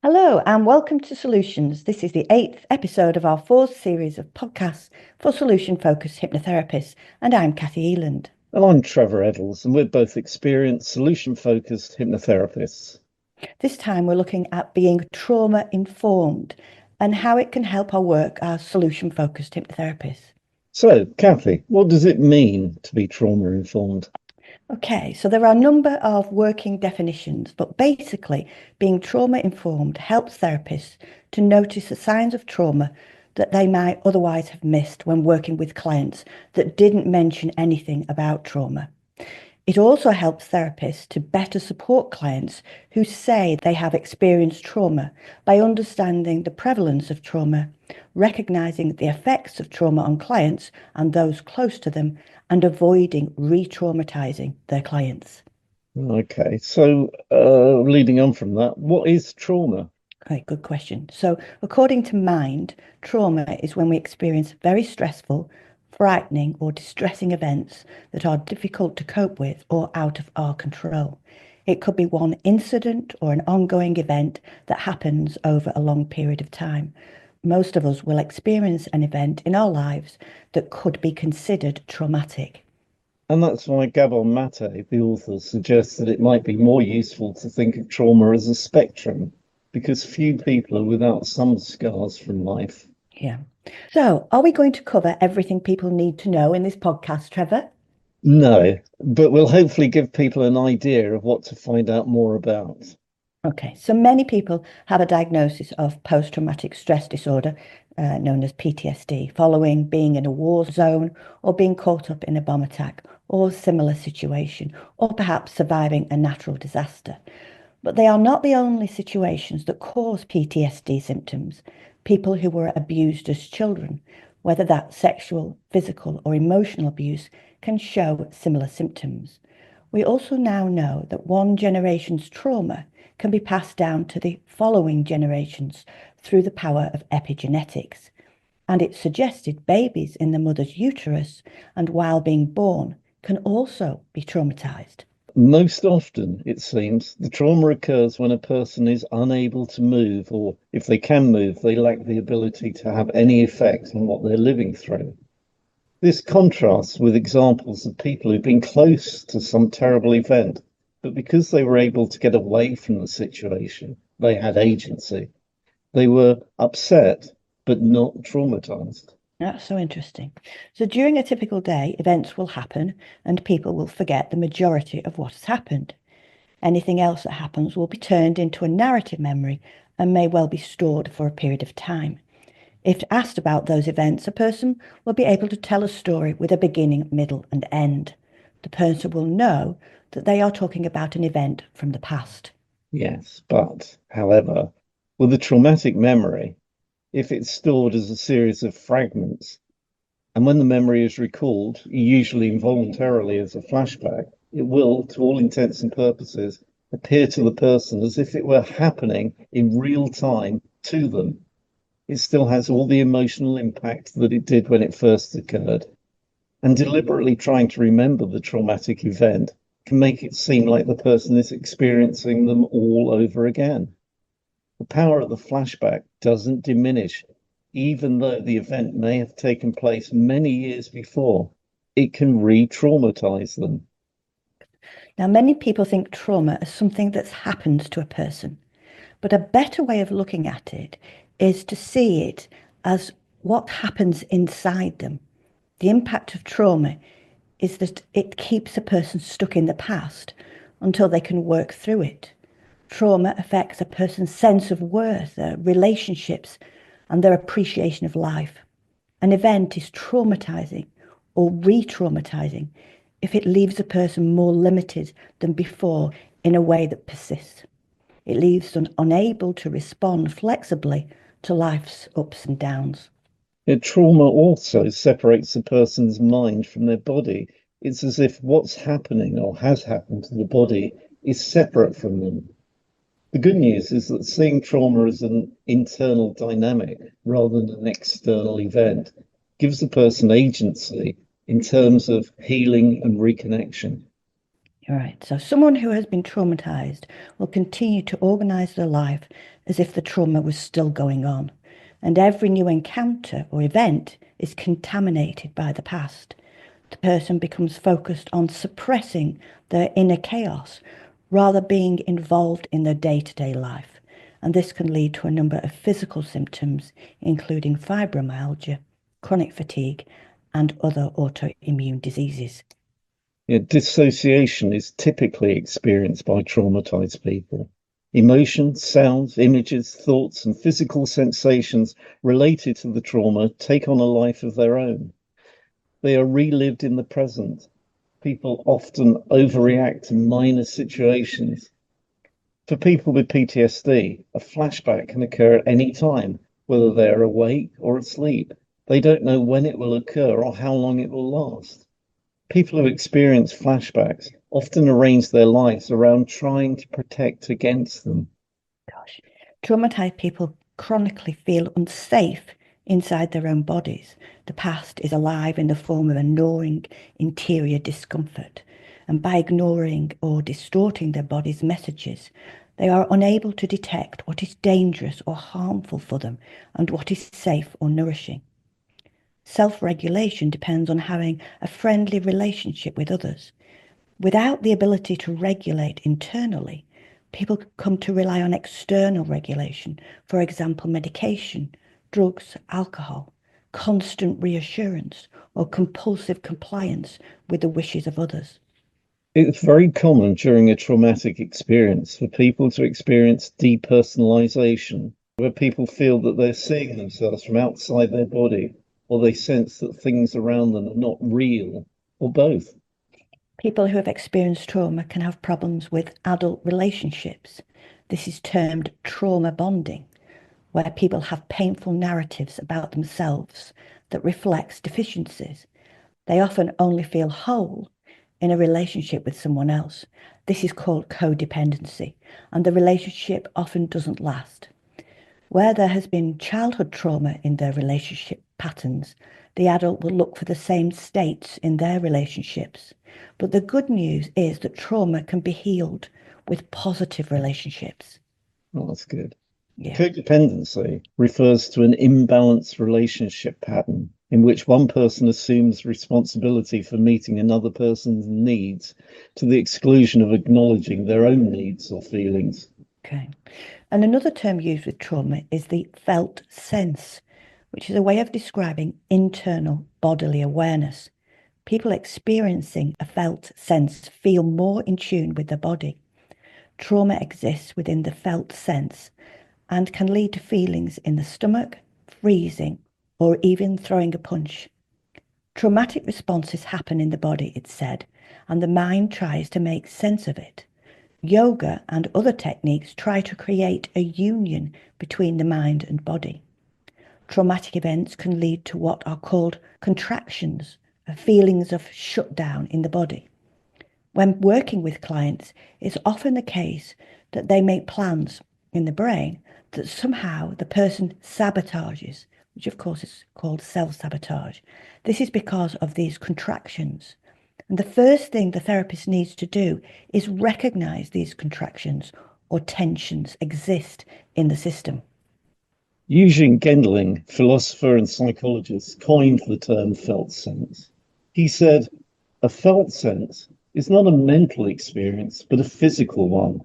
Hello and welcome to Solutions. This is the 8th episode of our 4th series of podcasts for solution-focused hypnotherapists, and I'm Kathy Eland. I'm Trevor Eddolls, and we're both experienced solution-focused hypnotherapists. This time we're looking at being trauma-informed and how it can help our work as solution-focused hypnotherapists. So, Kathy, what does it mean to be trauma-informed? Okay, so there are a number of working definitions, but basically being trauma-informed helps therapists to notice the signs of trauma that they might otherwise have missed when working with clients that didn't mention anything about trauma. It also helps therapists to better support clients who say they have experienced trauma by understanding the prevalence of trauma, recognizing the effects of trauma on clients and those close to them, and avoiding re-traumatizing their clients. Okay, so leading on from that, what is trauma? Okay, good question. So, according to Mind, trauma is when we experience very stressful, frightening, or distressing events that are difficult to cope with or out of our control. It could be one incident or an ongoing event that happens over a long period of time. Most of us will experience an event in our lives that could be considered traumatic. And that's why Gabor Mate, the author, suggests that it might be more useful to think of trauma as a spectrum, because few people are without some scars from life. Yeah. So, are we going to cover everything people need to know in this podcast, Trevor? No, but we'll hopefully give people an idea of what to find out more about. Okay, so many people have a diagnosis of post-traumatic stress disorder, known as PTSD, following being in a war zone or being caught up in a bomb attack or similar situation, or perhaps surviving a natural disaster. But they are not the only situations that cause PTSD symptoms. People who were abused as children, whether that's sexual, physical, or emotional abuse, can show similar symptoms. We also now know that one generation's trauma can be passed down to the following generations through the power of epigenetics. And it suggested babies in the mother's uterus and while being born can also be traumatized. Most often, it seems, the trauma occurs when a person is unable to move, or if they can move, they lack the ability to have any effect on what they're living through. This contrasts with examples of people who've been close to some terrible event, but because they were able to get away from the situation, they had agency. They were upset, but not traumatized. That's so interesting. So during a typical day, events will happen and people will forget the majority of what has happened. Anything else that happens will be turned into a narrative memory and may well be stored for a period of time. If asked about those events, a person will be able to tell a story with a beginning, middle, and end. The person will know that they are talking about an event from the past. Yes, but, however, with a traumatic memory, if it's stored as a series of fragments, and when the memory is recalled, usually involuntarily as a flashback, it will, to all intents and purposes, appear to the person as if it were happening in real time to them. It still has all the emotional impact that it did when it first occurred. And deliberately trying to remember the traumatic event can make it seem like the person is experiencing them all over again. The power of the flashback doesn't diminish, even though the event may have taken place many years before. It can re-traumatize them. Now, many people think trauma is something that's happened to a person, but a better way of looking at it is to see it as what happens inside them. The impact of trauma is that it keeps a person stuck in the past until they can work through it. Trauma affects a person's sense of worth, their relationships, and their appreciation of life. An event is traumatizing or re traumatizing if it leaves a person more limited than before in a way that persists. It leaves them unable to respond flexibly to life's ups and downs. Trauma also separates a person's mind from their body. It's as if what's happening or has happened to the body is separate from them. The good news is that seeing trauma as an internal dynamic rather than an external event gives the person agency in terms of healing and reconnection. All right. So someone who has been traumatized will continue to organize their life as if the trauma was still going on. And every new encounter or event is contaminated by the past. The person becomes focused on suppressing their inner chaos rather being involved in their day-to-day life. And this can lead to a number of physical symptoms, including fibromyalgia, chronic fatigue, and other autoimmune diseases. Yeah, dissociation is typically experienced by traumatized people. Emotions, sounds, images, thoughts, and physical sensations related to the trauma take on a life of their own. They are relived in the present. People often overreact to minor situations. For people with PTSD, a flashback can occur at any time, whether they are awake or asleep. They don't know when it will occur or how long it will last. People who experience flashbacks often arrange their lives around trying to protect against them. Gosh, traumatized people chronically feel unsafe inside their own bodies. The past is alive in the form of a gnawing interior discomfort. And by ignoring or distorting their body's messages, they are unable to detect what is dangerous or harmful for them and what is safe or nourishing. Self-regulation depends on having a friendly relationship with others. Without the ability to regulate internally, people come to rely on external regulation, for example, medication, drugs, alcohol, constant reassurance, or compulsive compliance with the wishes of others. It's very common during a traumatic experience for people to experience depersonalization, where people feel that they're seeing themselves from outside their body, or they sense that things around them are not real, or both. People who have experienced trauma can have problems with adult relationships. This is termed trauma bonding, where people have painful narratives about themselves that reflects deficiencies. They often only feel whole in a relationship with someone else. This is called codependency, and the relationship often doesn't last. Where there has been childhood trauma in their relationship patterns, the adult will look for the same states in their relationships. But the good news is that trauma can be healed with positive relationships. Oh, that's good. Yeah. Codependency refers to an imbalanced relationship pattern in which one person assumes responsibility for meeting another person's needs to the exclusion of acknowledging their own needs or feelings. Okay. And another term used with trauma is the felt sense, which is a way of describing internal bodily awareness. People experiencing a felt sense feel more in tune with their body. Trauma exists within the felt sense and can lead to feelings in the stomach, freezing, or even throwing a punch. Traumatic responses happen in the body, it's said, and the mind tries to make sense of it. Yoga and other techniques try to create a union between the mind and body. Traumatic events can lead to what are called contractions, feelings of shutdown in the body. When working with clients, it's often the case that they make plans in the brain that somehow the person sabotages, which of course is called self-sabotage. This is because of these contractions. And the first thing the therapist needs to do is recognize these contractions or tensions exist in the system. Eugene Gendling, philosopher and psychologist, coined the term felt sense. He said, a felt sense is not a mental experience, but a physical one.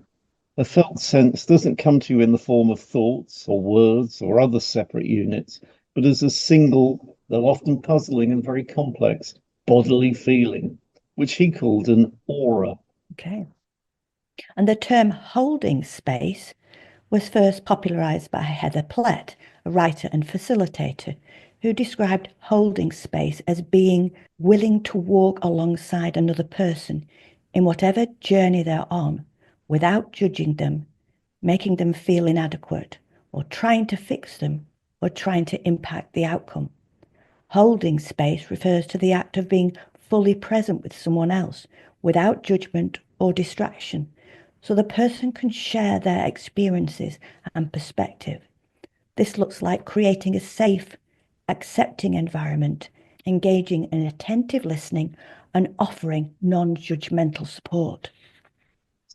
A felt sense doesn't come to you in the form of thoughts or words or other separate units, but as a single, though often puzzling and very complex, bodily feeling, which he called an aura. Okay. And the term holding space was first popularized by Heather Plett, a writer and facilitator, who described holding space as being willing to walk alongside another person in whatever journey they're on without judging them, making them feel inadequate, or trying to fix them, or trying to impact the outcome. Holding space refers to the act of being fully present with someone else without judgment or distraction, so the person can share their experiences and perspective. This looks like creating a safe, accepting environment, engaging in attentive listening, and offering non-judgmental support.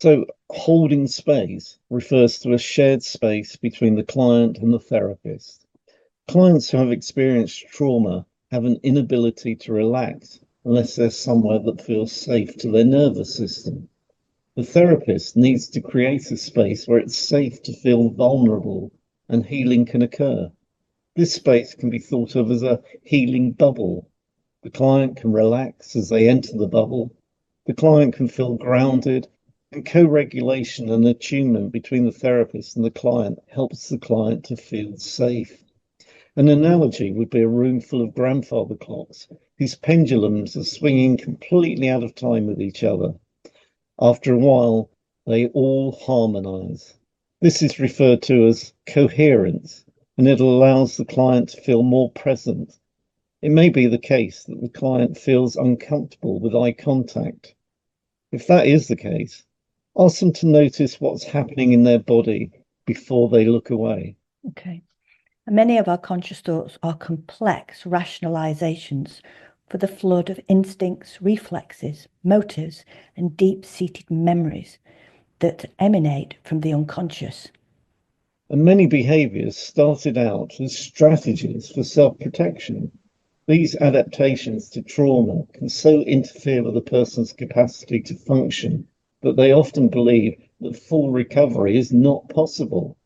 So, holding space refers to a shared space between the client and the therapist. Clients who have experienced trauma have an inability to relax unless there's somewhere that feels safe to their nervous system. The therapist needs to create a space where it's safe to feel vulnerable and healing can occur. This space can be thought of as a healing bubble. The client can relax as they enter the bubble. The client can feel grounded, and co regulation and attunement between the therapist and the client helps the client to feel safe. An analogy would be a room full of grandfather clocks whose pendulums are swinging completely out of time with each other. After a while, they all harmonize. This is referred to as coherence, and it allows the client to feel more present. It may be the case that the client feels uncomfortable with eye contact. If that is the case, ask them to notice what's happening in their body before they look away. Okay. And many of our conscious thoughts are complex rationalizations for the flood of instincts, reflexes, motives, and deep-seated memories that emanate from the unconscious. And many behaviors started out as strategies for self protection. These adaptations to trauma can so interfere with a person's capacity to function that they often believe that full recovery is not possible.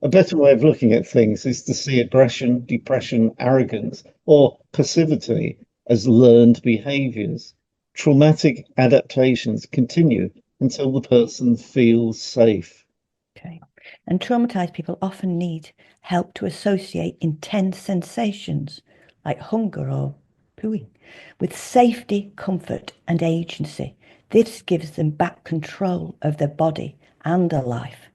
A better way of looking at things is to see aggression, depression, arrogance, or passivity as learned behaviors. Traumatic adaptations continue until the person feels safe. Okay. And traumatized people often need help to associate intense sensations like hunger or pooing with safety, comfort, and agency. This gives them back control of their body and their life.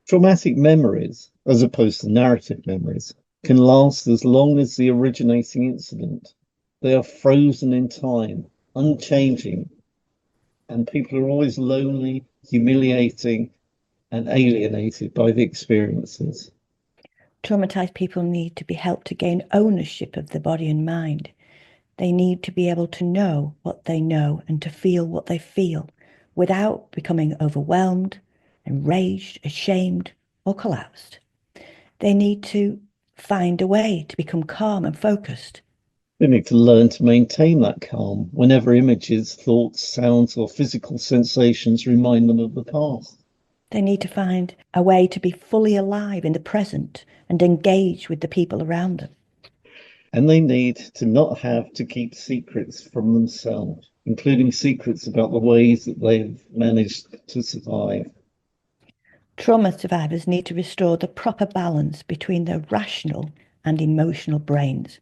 Traumatic memories, as opposed to narrative memories, can last as long as the originating incident. They are frozen in time, unchanging, and people are always lonely, humiliating, and alienated by the experiences. Traumatized people need to be helped to gain ownership of their body and mind. They need to be able to know what they know and to feel what they feel without becoming overwhelmed, enraged, ashamed, or collapsed. They need to find a way to become calm and focused. They need to learn to maintain that calm whenever images, thoughts, sounds, or physical sensations remind them of the past. They need to find a way to be fully alive in the present and engage with the people around them. And they need to not have to keep secrets from themselves, including secrets about the ways that they've managed to survive. Trauma survivors need to restore the proper balance between their rational and emotional brains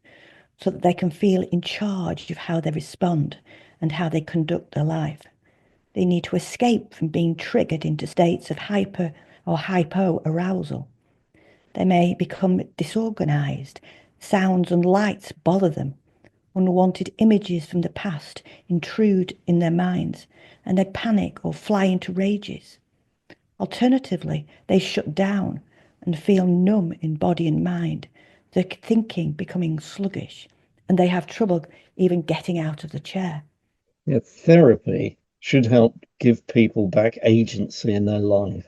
so that they can feel in charge of how they respond and how they conduct their life. They need to escape from being triggered into states of hyper or hypo-arousal. They may become disorganized. Sounds and lights bother them. Unwanted images from the past intrude in their minds, and they panic or fly into rages. Alternatively, they shut down and feel numb in body and mind, their thinking becoming sluggish, and they have trouble even getting out of the chair. Yeah, therapy should help give people back agency in their life.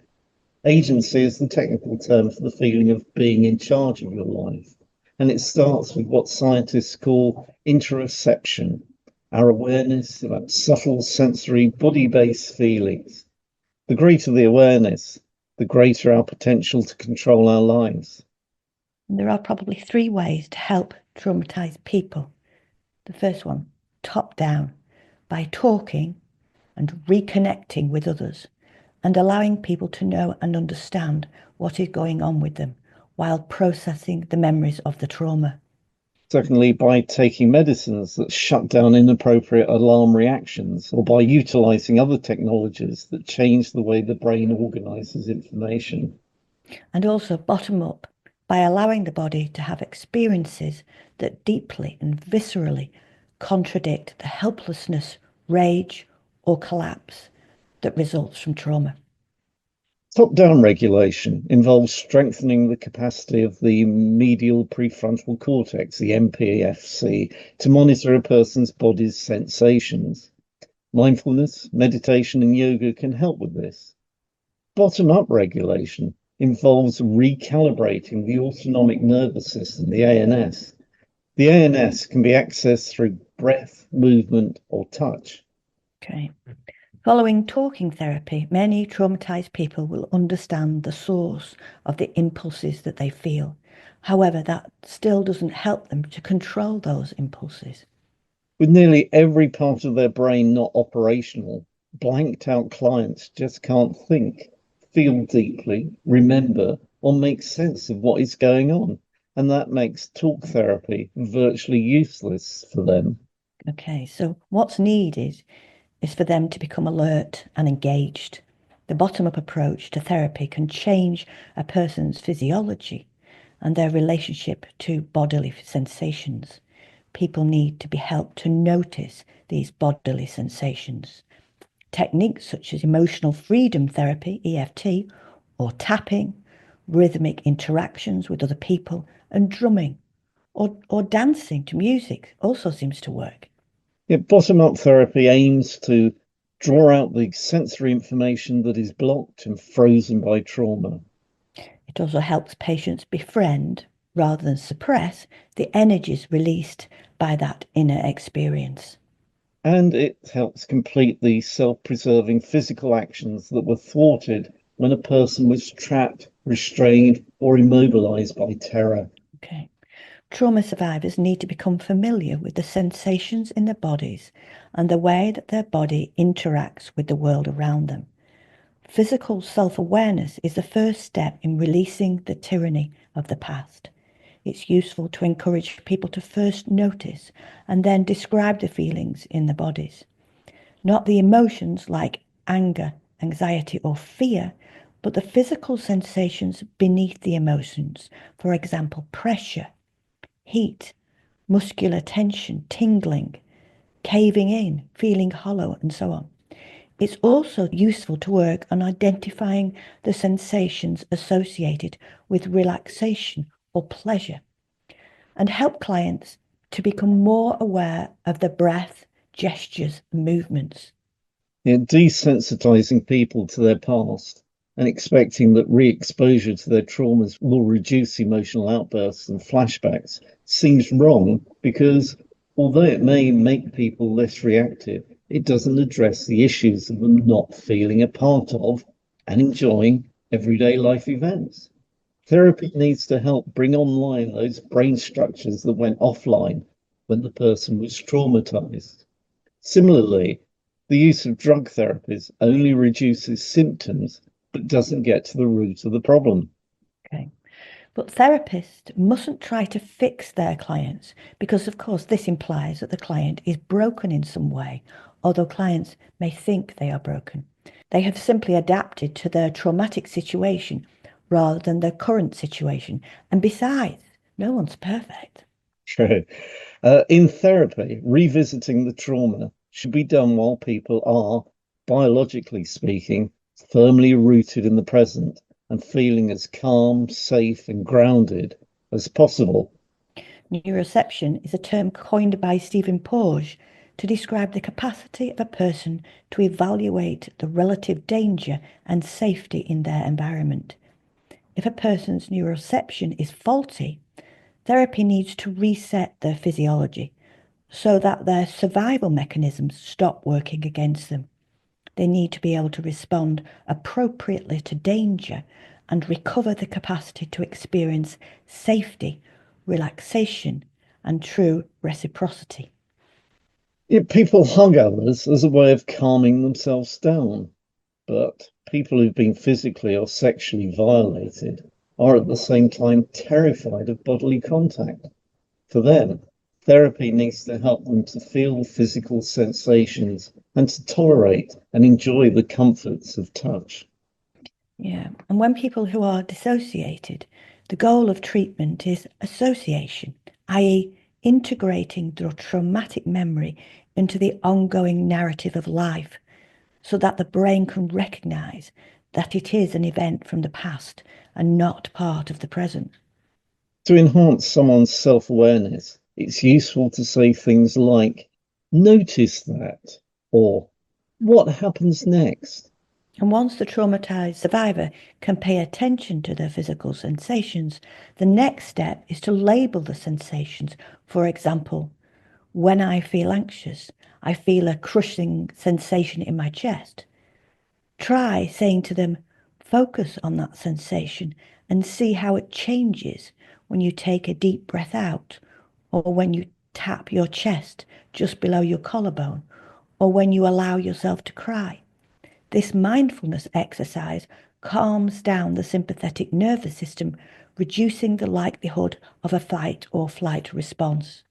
Agency is the technical term for the feeling of being in charge of your life. And it starts with what scientists call interoception, our awareness about subtle sensory body-based feelings. The greater the awareness, the greater our potential to control our lives. And there are probably three ways to help traumatized people. The first one, top down, by talking and reconnecting with others and allowing people to know and understand what is going on with them while processing the memories of the trauma. Secondly, by taking medicines that shut down inappropriate alarm reactions, or by utilizing other technologies that change the way the brain organizes information. And also bottom up, by allowing the body to have experiences that deeply and viscerally contradict the helplessness, rage, or collapse that results from trauma. Top-down regulation involves strengthening the capacity of the medial prefrontal cortex, the MPFC, to monitor a person's body's sensations. Mindfulness, meditation, and yoga can help with this. Bottom-up regulation involves recalibrating the autonomic nervous system, the ANS. The ANS can be accessed through breath, movement, or touch. Okay. Following talking therapy, many traumatized people will understand the source of the impulses that they feel. However, that still doesn't help them to control those impulses. With nearly every part of their brain not operational, blanked out clients just can't think, feel deeply, remember, or make sense of what is going on. And that makes talk therapy virtually useless for them. Okay, so what's needed is for them to become alert and engaged. The bottom-up approach to therapy can change a person's physiology and their relationship to bodily sensations. People need to be helped to notice these bodily sensations. Techniques such as emotional freedom therapy, EFT, or tapping, rhythmic interactions with other people, and drumming or dancing to music also seems to work. Bottom-up therapy aims to draw out the sensory information that is blocked and frozen by trauma. It also helps patients befriend, rather than suppress, the energies released by that inner experience. And it helps complete the self-preserving physical actions that were thwarted when a person was trapped, restrained, or immobilized by terror. Okay. Trauma survivors need to become familiar with the sensations in their bodies and the way that their body interacts with the world around them. Physical self-awareness is the first step in releasing the tyranny of the past. It's useful to encourage people to first notice and then describe the feelings in their bodies. Not the emotions like anger, anxiety, or fear, but the physical sensations beneath the emotions. For example, pressure, heat, muscular tension, tingling, caving in, feeling hollow, and so on. It's also useful to work on identifying the sensations associated with relaxation or pleasure and help clients to become more aware of the breath, gestures, and movements. Desensitizing people to their past and expecting that re-exposure to their traumas will reduce emotional outbursts and flashbacks seems wrong because although it may make people less reactive, it doesn't address the issues of them not feeling a part of and enjoying everyday life events. Therapy needs to help bring online those brain structures that went offline when the person was traumatized. Similarly, the use of drug therapies only reduces symptoms but doesn't get to the root of the problem. Okay. But therapists mustn't try to fix their clients because, of course, this implies that the client is broken in some way, although clients may think they are broken. They have simply adapted to their traumatic situation rather than their current situation. And besides, no one's perfect. True. In therapy, revisiting the trauma should be done while people are, biologically speaking, firmly rooted in the present and feeling as calm, safe, and grounded as possible. Neuroception is a term coined by Stephen Porges to describe the capacity of a person to evaluate the relative danger and safety in their environment. If a person's neuroception is faulty, therapy needs to reset their physiology so that their survival mechanisms stop working against them. They need to be able to respond appropriately to danger and recover the capacity to experience safety, relaxation, and true reciprocity. People hug others as a way of calming themselves down, but people who've been physically or sexually violated are at the same time terrified of bodily contact. For them, therapy needs to help them to feel physical sensations and to tolerate and enjoy the comforts of touch. Yeah. And when people who are dissociated, the goal of treatment is association, i.e., integrating the traumatic memory into the ongoing narrative of life so that the brain can recognize that it is an event from the past and not part of the present. To enhance someone's self awareness, it's useful to say things like, notice that, or What happens next? And once the traumatized survivor can pay attention to their physical sensations, the next step is to label the sensations. For example, when I feel anxious, I feel a crushing sensation in my chest. Try saying to them, focus on that sensation and see how it changes when you take a deep breath out, or when you tap your chest just below your collarbone, or when you allow yourself to cry. This mindfulness exercise calms down the sympathetic nervous system, reducing the likelihood of a fight or flight response.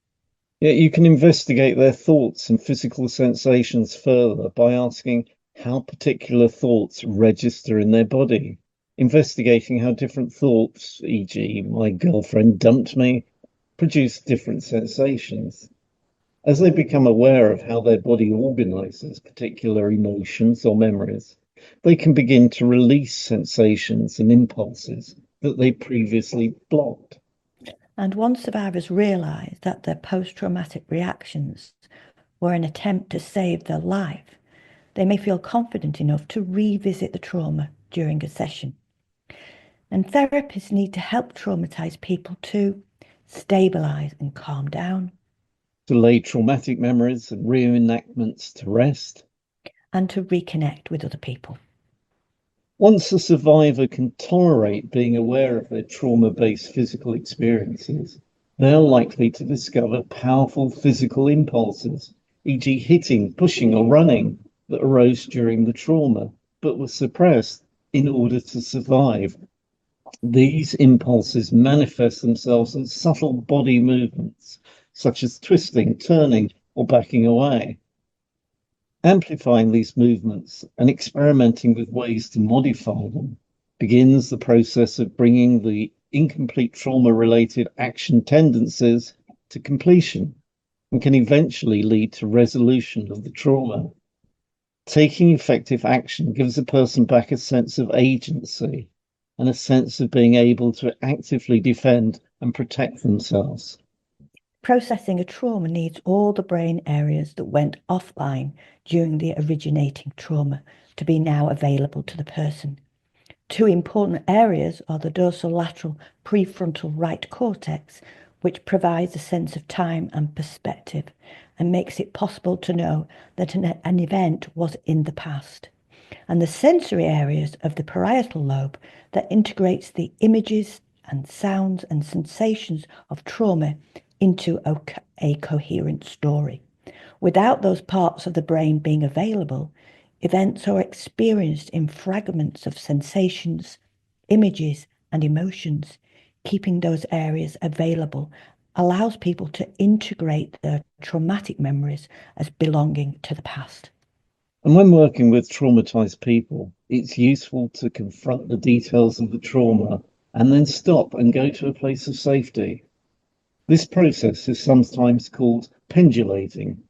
Yet you can investigate their thoughts and physical sensations further by asking how particular thoughts register in their body, investigating how different thoughts, e.g., my girlfriend dumped me, produce different sensations. As they become aware of how their body organizes particular emotions or memories, they can begin to release sensations and impulses that they previously blocked. And once survivors realize that their post-traumatic reactions were an attempt to save their life, they may feel confident enough to revisit the trauma during a session. And therapists need to help traumatized people to stabilize and calm down, To lay traumatic memories and reenactments to rest. and to reconnect with other people. Once a survivor can tolerate being aware of their trauma-based physical experiences, they are likely to discover powerful physical impulses, e.g., hitting, pushing, or running, that arose during the trauma but were suppressed in order to survive. These impulses manifest themselves in subtle body movements, such as twisting, turning, or backing away. Amplifying these movements and experimenting with ways to modify them begins the process of bringing the incomplete trauma-related action tendencies to completion and can eventually lead to resolution of the trauma. Taking effective action gives a person back a sense of agency and a sense of being able to actively defend and protect themselves. Processing a trauma needs all the brain areas that went offline during the originating trauma to be now available to the person. Two important areas are the dorsolateral prefrontal right cortex, which provides a sense of time and perspective and makes it possible to know that an event was in the past, and the sensory areas of the parietal lobe that integrates the images and sounds and sensations of trauma into a coherent story. Without those parts of the brain being available, events are experienced in fragments of sensations, images, and emotions. Keeping those areas available allows people to integrate their traumatic memories as belonging to the past. And when working with traumatized people, it's useful to confront the details of the trauma and then stop and go to a place of safety. This process is sometimes called pendulating.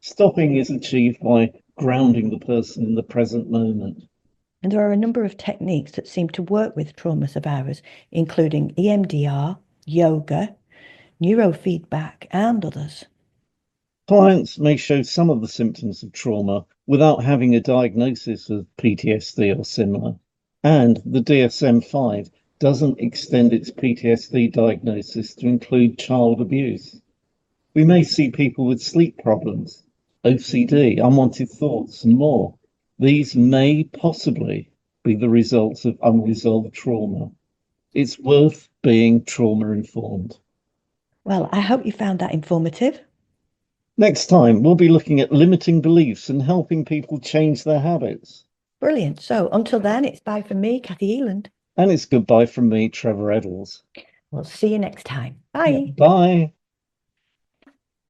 Stopping is achieved by grounding the person in the present moment. And there are a number of techniques that seem to work with trauma survivors, including EMDR, yoga, neurofeedback, and others. Clients may show some of the symptoms of trauma without having a diagnosis of PTSD or similar, and the DSM-5 doesn't extend its PTSD diagnosis to include child abuse. We may see people with sleep problems, OCD, unwanted thoughts, and more. These may possibly be the results of unresolved trauma. It's worth being trauma informed. Well, I hope you found that informative. Next time, we'll be looking at limiting beliefs and helping people change their habits. Brilliant. So until then, it's bye from me, Kathy Eland. And it's goodbye from me, Trevor Eddolls. We'll see you next time. Yeah, Bye. bye.